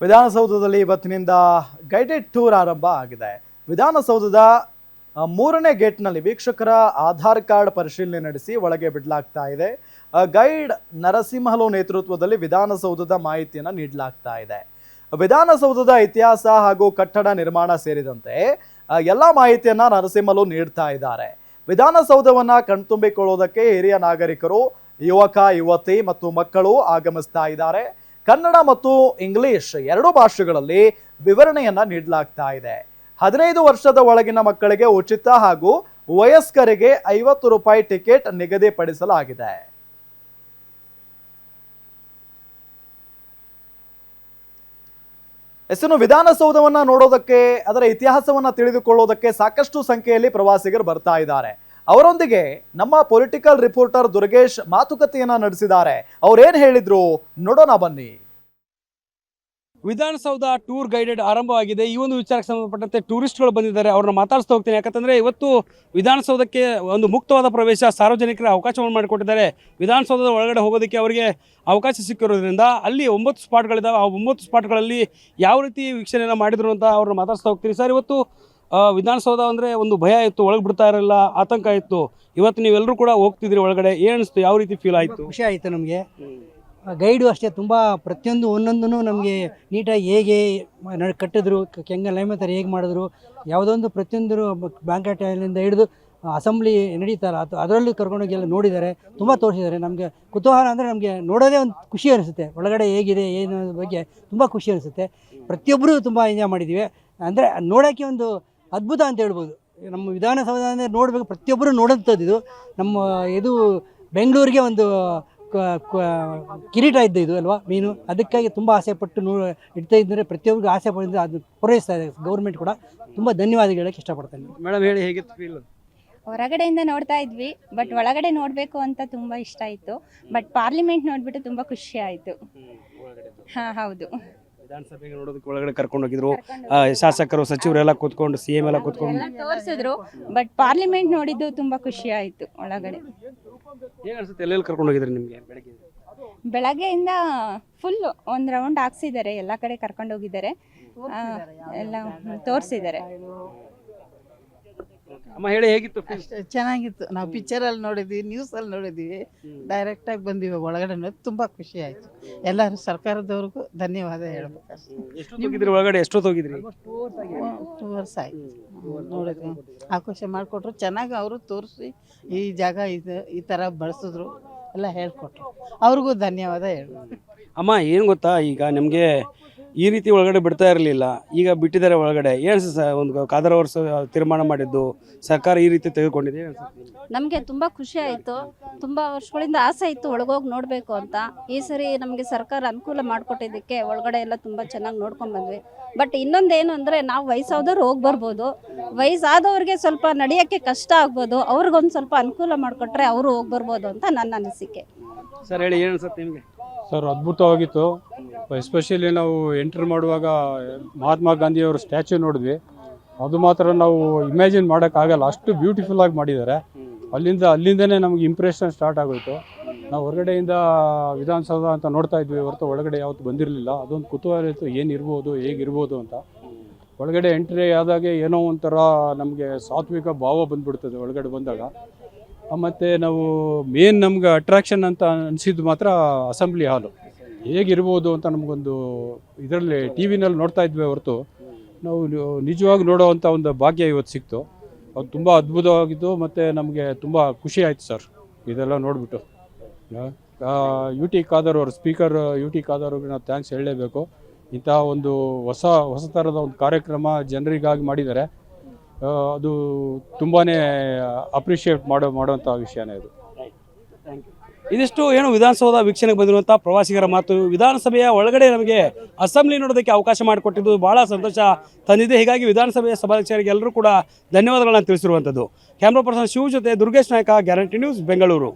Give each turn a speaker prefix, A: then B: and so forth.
A: ವಿಧಾನಸೌಧದಲ್ಲಿ ಇವತ್ತಿನಿಂದ guided tour ಆರಂಭ ಆಗಿದೆ. ವಿಧಾನಸೌಧದ ಮೂರನೇ ಗೇಟ್ನಲ್ಲಿ ವೀಕ್ಷಕರ ಆಧಾರ್ ಕಾರ್ಡ್ ಪರಿಶೀಲನೆ ನಡೆಸಿ ಒಳಗೆ ಬಿಡಲಾಗ್ತಾ ಇದೆ. ಗೈಡ್ ನರಸಿಂಹಲು ನೇತೃತ್ವದಲ್ಲಿ ವಿಧಾನಸೌಧದ ಮಾಹಿತಿಯನ್ನು ನೀಡಲಾಗ್ತಾ ಇದೆ. ವಿಧಾನಸೌಧದ ಇತಿಹಾಸ ಹಾಗೂ ಕಟ್ಟಡ ನಿರ್ಮಾಣ ಸೇರಿದಂತೆ ಎಲ್ಲ ಮಾಹಿತಿಯನ್ನ ನರಸಿಂಹಲು ನೀಡ್ತಾ ಇದ್ದಾರೆ. ವಿಧಾನಸೌಧವನ್ನ ಕಣ್ತುಂಬಿಕೊಳ್ಳುವುದಕ್ಕೆ ಹಿರಿಯ ನಾಗರಿಕರು, ಯುವಕ ಯುವತಿ ಮತ್ತು ಮಕ್ಕಳು ಆಗಮಿಸ್ತಾ ಇದ್ದಾರೆ. ಕನ್ನಡ ಮತ್ತು ಇಂಗ್ಲಿಷ್ ಎರಡೂ ಭಾಷೆಗಳಲ್ಲಿ ವಿವರಣೆಯನ್ನ ನೀಡಲಾಗ್ತಾ ಇದೆ. 15 ವರ್ಷದ ಒಳಗಿನ ಮಕ್ಕಳಿಗೆ ಉಚಿತ ಹಾಗೂ ವಯಸ್ಕರಿಗೆ 50 ರೂಪಾಯಿ ಟಿಕೆಟ್ ನಿಗದಿಪಡಿಸಲಾಗಿದೆ. ಇನ್ನು ವಿಧಾನಸೌಧವನ್ನ ನೋಡೋದಕ್ಕೆ, ಅದರ ಇತಿಹಾಸವನ್ನ ತಿಳಿದುಕೊಳ್ಳೋದಕ್ಕೆ ಸಾಕಷ್ಟು ಸಂಖ್ಯೆಯಲ್ಲಿ ಪ್ರವಾಸಿಗರು ಬರ್ತಾ ಇದ್ದಾರೆ. ಅವರೊಂದಿಗೆ ನಮ್ಮ ಪೊಲಿಟಿಕಲ್ ರಿಪೋರ್ಟರ್ ದುರ್ಗೇಶ್ ಮಾತುಕತೆಯನ್ನ ನಡೆಸಿದ್ದಾರೆ. ಅವ್ರೇನ್ ಹೇಳಿದ್ರು ನೋಡೋಣ ಬನ್ನಿ.
B: ವಿಧಾನಸೌಧ ಟೂರ್ ಗೈಡೆಡ್ ಆರಂಭವಾಗಿದೆ. ಈ ಒಂದು ವಿಚಾರಕ್ಕೆ ಸಂಬಂಧಪಟ್ಟಂತೆ ಟೂರಿಸ್ಟ್ಗಳು ಬಂದಿದ್ದಾರೆ. ಅವ್ರನ್ನ ಮಾತಾಡಿಸ್ತಾ ಹೋಗ್ತೀನಿ. ಯಾಕಂತಂದರೆ ಇವತ್ತು ವಿಧಾನಸೌಧಕ್ಕೆ ಒಂದು ಮುಕ್ತವಾದ ಪ್ರವೇಶ, ಸಾರ್ವಜನಿಕರ ಅವಕಾಶವನ್ನು ಮಾಡಿಕೊಟ್ಟಿದ್ದಾರೆ. ವಿಧಾನಸೌಧದ ಒಳಗಡೆ ಹೋಗೋದಕ್ಕೆ ಅವರಿಗೆ ಅವಕಾಶ ಸಿಕ್ಕಿರೋದ್ರಿಂದ ಅಲ್ಲಿ 9 ಸ್ಪಾಟ್ಗಳಿದ್ದಾವೆ. ಆ 9 ಸ್ಪಾಟ್ಗಳಲ್ಲಿ ಯಾವ ರೀತಿ ವೀಕ್ಷಣೆಯನ್ನು ಮಾಡಿದ್ರು ಅಂತ ಅವ್ರನ್ನ ಮಾತಾಡಿಸ್ತಾ ಹೋಗ್ತೀನಿ. ಸರ್, ಇವತ್ತು ವಿಧಾನಸೌಧ ಅಂದರೆ ಒಂದು ಭಯ ಇತ್ತು, ಒಳಗೆ ಬಿಡ್ತಾ ಇರಲ್ಲ, ಆತಂಕ ಇತ್ತು. ಇವತ್ತು ನೀವೆಲ್ಲರೂ ಕೂಡ ಹೋಗ್ತಿದ್ರಿ ಒಳಗಡೆ, ಏನು ಅನಿಸ್ತು? ಯಾವ ರೀತಿ ಫೀಲ್ ಆಯಿತು?
C: ಖುಷಿ ಆಯಿತು ನಮಗೆ. ಗೈಡು ಅಷ್ಟೇ ತುಂಬ ಪ್ರತಿಯೊಂದು ಒಂದೊಂದೂ ನಮಗೆ ನೀಟಾಗಿ ಹೇಗೆ ಕಟ್ಟಿದ್ರು, ಕೆಂಗಲ್ ನೇಮತರ ಹೇಗೆ ಮಾಡಿದ್ರು, ಯಾವುದೊಂದು ಪ್ರತಿಯೊಂದು ಬ್ಯಾಂಕೆಟ್ ಅಲ್ಲಿಂದ ಹಿಡಿದು ಅಸೆಂಬ್ಲಿ ನಡೀತಾರೆ ಅದರಲ್ಲೂ ಕರ್ಕೊಂಡೋಗಿ ಎಲ್ಲ ನೋಡಿದ್ದಾರೆ, ತುಂಬ ತೋರಿಸಿದ್ದಾರೆ. ನಮಗೆ ಕುತೂಹಲ ಅಂದರೆ ನಮಗೆ ನೋಡೋದೇ ಒಂದು ಖುಷಿ ಅನಿಸುತ್ತೆ. ಒಳಗಡೆ ಹೇಗಿದೆ ಏನು ಬಗ್ಗೆ ತುಂಬ ಖುಷಿ ಅನಿಸುತ್ತೆ. ಪ್ರತಿಯೊಬ್ಬರೂ ತುಂಬ ಎಂಜಾಯ್ ಮಾಡಿದ್ದೀವಿ. ಅಂದರೆ ನೋಡೋಕ್ಕೆ ಒಂದು ಅದ್ಭುತ ಅಂತ ಹೇಳ್ಬೋದು. ನಮ್ಮ ವಿಧಾನಸೌಧ ಅಂದರೆ ನೋಡಬೇಕು, ಪ್ರತಿಯೊಬ್ಬರು ನೋಡೋಂಥದ್ದು. ಇದು ನಮ್ಮ ಇದು ಬೆಂಗಳೂರಿಗೆ ಒಂದು ಕಿರೀಟ ಇದ್ದು ಇದು ಅಲ್ವಾ ಮೀನು. ಅದಕ್ಕಾಗಿ ತುಂಬ ಆಸೆಪಟ್ಟು ಇಡ್ತಾ ಇದ್ದರೆ ಪ್ರತಿಯೊಬ್ಬರಿಗೂ ಆಸೆ ಪಡಿದ್ರೆ ಅದು ಪೂರೈಸ್ತಾ ಇದೆ ಗೌರ್ಮೆಂಟ್ ಕೂಡ. ತುಂಬ ಧನ್ಯವಾದ ಹೇಳಕ್ಕೆ ಇಷ್ಟಪಡ್ತೇನೆ.
B: ಮೇಡಮ್ ಹೇಳಿ, ಹೇಗಿತ್ತು ಫೀಲ್?
D: ಹೊರಗಡೆಯಿಂದ ನೋಡ್ತಾ ಇದ್ವಿ, ಬಟ್ ಒಳಗಡೆ ನೋಡಬೇಕು ಅಂತ ತುಂಬ ಇಷ್ಟ ಆಯಿತು. ಬಟ್ ಪಾರ್ಲಿಮೆಂಟ್ ನೋಡಿಬಿಟ್ಟು ತುಂಬ ಖುಷಿ ಆಯಿತು. ಹಾಂ, ಹೌದು.
B: ವಿಧಾನಸಭೆಗೆ ನೋಡೋದಕ್ಕೆ ಒಳಗಡೆ ಕರ್ಕೊಂಡು ಹೋಗಿದ್ರು. ಶಾಸಕರು, ಸಚಿವರೆಲ್ಲ ಕೂತ್ಕೊಂಡು, CM ಎಲ್ಲ ಕೂತ್ಕೊಂಡು
D: ತೋರಿಸಿದ್ರು. ಬಟ್ ಪಾರ್ಲಿಮೆಂಟ್ ನೋಡಿದ್ದು ತುಂಬ ಖುಷಿ ಆಯಿತು. ಒಳಗಡೆ
B: ಹೇಗೆ ಅನ್ಸುತ್ತೆ? ಎಲ್ಲೆಲ್ಲಿ ಕರ್ಕೊಂಡು ಹೋಗಿದ್ರಿ ನಿಮಗೆ?
D: ಬೆಳಗ್ಗೆಯಿಂದ ಫುಲ್ ಒಂದು ರೌಂಡ್ ಹಾಕ್ಸಿದ್ದಾರೆ, ಎಲ್ಲ ಕಡೆ ಕರ್ಕೊಂಡು ಹೋಗಿದ್ದಾರೆ, ಎಲ್ಲ ತೋರಿಸಿದ್ದಾರೆ.
B: ಅಮ್ಮ ಹೇಳಿ, ಹೇಗಿತ್ತು?
E: ಚೆನ್ನಾಗಿತ್ತು. ನಾವು ಪಿಕ್ಚರಲ್ಲಿ ನೋಡಿದ್ವಿ, ನ್ಯೂಸಲ್ಲಿ ನೋಡಿದ್ವಿ, ಡೈರೆಕ್ಟಾಗಿ ಬಂದಿವಿ ಒಳಗಡೆ ನೋಡಿ ತುಂಬ ಖುಷಿ ಆಯಿತು. ಎಲ್ಲರೂ ಸರ್ಕಾರದವ್ರಿಗೂ ಧನ್ಯವಾದ ಹೇಳ್ಬೇಕು.
B: ಎಷ್ಟೊತ್ತು ಒಳಗಡೆ? ಎಷ್ಟೊತ್ತು ಹೋಗಿದ್ರಿ?
E: 2 ವರ್ಷ ಆಯಿತು ನೋಡಿದ್ವಿ. ಅವಕಾಶ ಮಾಡಿಕೊಟ್ರು, ಚೆನ್ನಾಗಿ ಅವರು ತೋರಿಸಿ ಈ ಜಾಗ ಇದು ಈ ಥರ ಬಳಸಿದ್ರು, ಎಲ್ಲ ಹೇಳ್ಕೊಟ್ರು. ಅವ್ರಿಗೂ ಧನ್ಯವಾದ ಹೇಳ್ಬೇಕು.
B: ಅಮ್ಮ, ಏನು ಗೊತ್ತಾ, ಈಗ ನಿಮಗೆ ಈ ರೀತಿ ಒಳಗಡೆ ಬಿಡ್ತಾ ಇರಲಿಲ್ಲ, ಈಗ ಬಿಟ್ಟಿದ್ದಾರೆ ಒಳಗಡೆ. ಏನು ಒಂದು ಕಾದರ್ ವರ್ಷ ತೀರ್ಮಾನ ಮಾಡಿದ್ದು ಸರ್ಕಾರ ಈ ರೀತಿ ತೆಗೆದುಕೊಂಡಿದೆ?
F: ನಮಗೆ ತುಂಬ ಖುಷಿ ಆಯಿತು. ತುಂಬ ವರ್ಷಗಳಿಂದ ಆಸೆ ಇತ್ತು ಒಳಗೋಗಿ ನೋಡಬೇಕು ಅಂತ. ಈ ಸರಿ ನಮಗೆ ಸರ್ಕಾರ ಅನುಕೂಲ ಮಾಡಿಕೊಟ್ಟಿದ್ದಕ್ಕೆ ಒಳಗಡೆ ಎಲ್ಲ ತುಂಬ ಚೆನ್ನಾಗಿ ನೋಡ್ಕೊಂಡು ಬಂದ್ವಿ. ಬಟ್ ಇನ್ನೊಂದೇನು ಅಂದರೆ, ನಾವು ವಯಸ್ಸಾದವ್ರು ಹೋಗಿ ಬರ್ಬೋದು, ವಯಸ್ಸಾದವ್ರಿಗೆ ಸ್ವಲ್ಪ ನಡೆಯೋಕ್ಕೆ ಕಷ್ಟ ಆಗ್ಬೋದು. ಅವ್ರಿಗೊಂದು ಸ್ವಲ್ಪ ಅನುಕೂಲ ಮಾಡಿಕೊಟ್ರೆ ಅವರು ಹೋಗಿ ಬರ್ಬೋದು ಅಂತ ನನ್ನ ಅನಿಸಿಕೆ.
B: ಸರ್ ಹೇಳಿ, ಏನು ಅನ್ಸುತ್ತೆ ನಿಮಗೆ?
G: ಸರ್, ಅದ್ಭುತವಾಗಿತ್ತು. ಎಸ್ಪೆಷಲಿ ನಾವು ಎಂಟ್ರಿ ಮಾಡುವಾಗ ಮಹಾತ್ಮ ಗಾಂಧಿಯವರ ಸ್ಟ್ಯಾಚ್ಯೂ ನೋಡಿದ್ವಿ. ಅದು ಮಾತ್ರ ನಾವು ಇಮ್ಯಾಜಿನ್ ಮಾಡೋಕ್ಕಾಗಲ್ಲ, ಅಷ್ಟು ಬ್ಯೂಟಿಫುಲ್ಲಾಗಿ ಮಾಡಿದ್ದಾರೆ. ಅಲ್ಲಿಂದನೇ ನಮಗೆ ಇಂಪ್ರೆಷನ್ ಸ್ಟಾರ್ಟ್ ಆಗೋಯಿತು. ನಾವು ಹೊರಗಡೆಯಿಂದ ವಿಧಾನಸೌಧ ಅಂತ ನೋಡ್ತಾ ಇದ್ವಿ ಹೊರತು ಒಳಗಡೆ ಯಾವತ್ತೂ ಬಂದಿರಲಿಲ್ಲ. ಅದೊಂದು ಕುತೂಹಲ ಇತ್ತು, ಏನಿರ್ಬೋದು, ಹೇಗಿರ್ಬೋದು ಅಂತ. ಒಳಗಡೆ ಎಂಟ್ರಿ ಆದಾಗ ಏನೋ ಒಂಥರ ನಮಗೆ ಸಾತ್ವಿಕ ಭಾವ ಬಂದುಬಿಡ್ತದೆ ಒಳಗಡೆ ಬಂದಾಗ. ಮತ್ತು ನಾವು ಮೇನ್ ನಮ್ಗೆ ಅಟ್ರಾಕ್ಷನ್ ಅಂತ ಅನಿಸಿದ್ದು ಮಾತ್ರ ಅಸೆಂಬ್ಲಿ ಹಾಲು ಹೇಗಿರ್ಬೋದು ಅಂತ ನಮಗೊಂದು ಇದರಲ್ಲಿ TV ನಲ್ಲಿ ನೋಡ್ತಾ ಇದ್ವಿ ಹೊರತು ನಾವು ನಿಜವಾಗಿ ನೋಡೋವಂಥ ಒಂದು ಭಾಗ್ಯ ಇವತ್ತು ಸಿಕ್ತು. ಅದು ತುಂಬ ಅದ್ಭುತವಾಗಿತ್ತು ಮತ್ತು ನಮಗೆ ತುಂಬ ಖುಷಿ ಆಯಿತು ಸರ್ ಇದೆಲ್ಲ ನೋಡಿಬಿಟ್ಟು. UT ಖಾದರ್ ಅವರು, ಸ್ಪೀಕರ್ UT ಖಾದರ್ ಅವ್ರಿಗೆ ನಾವು ಥ್ಯಾಂಕ್ಸ್ ಹೇಳಲೇಬೇಕು. ಇಂಥ ಒಂದು ಹೊಸ ಥರದ ಒಂದು ಕಾರ್ಯಕ್ರಮ ಜನರಿಗಾಗಿ ಮಾಡಿದ್ದಾರೆ. ಅದು ತುಂಬಾ ಅಪ್ರಿಷಿಯೇಟ್ ಮಾಡೋವಂಥ ವಿಷಯನೇ ಇದು.
B: ಇದಿಷ್ಟು ಏನು ವಿಧಾನಸೌಧ ವೀಕ್ಷಣೆಗೆ ಬಂದಿರುವಂಥ ಪ್ರವಾಸಿಗರ ಮಾತು. ವಿಧಾನಸಭೆಯ ಒಳಗಡೆ ನಮಗೆ ಅಸೆಂಬ್ಲಿ ನೋಡೋದಕ್ಕೆ ಅವಕಾಶ ಮಾಡಿಕೊಟ್ಟಿದ್ದು ಭಾಳ ಸಂತೋಷ ತಂದಿದೆ. ಹೀಗಾಗಿ ವಿಧಾನಸಭೆಯ ಸಭಾಧ್ಯಕ್ಷರಿಗೆ ಎಲ್ಲರೂ ಕೂಡ ಧನ್ಯವಾದಗಳನ್ನ ತಿಳಿಸಿರುವಂಥದ್ದು. ಕ್ಯಾಮ್ರಾ ಪರ್ಸನ್ ಶಿವ ಜೊತೆ ದುರ್ಗೇಶ್ ನಾಯಕ, ಗ್ಯಾರಂಟಿ ನ್ಯೂಸ್, ಬೆಂಗಳೂರು.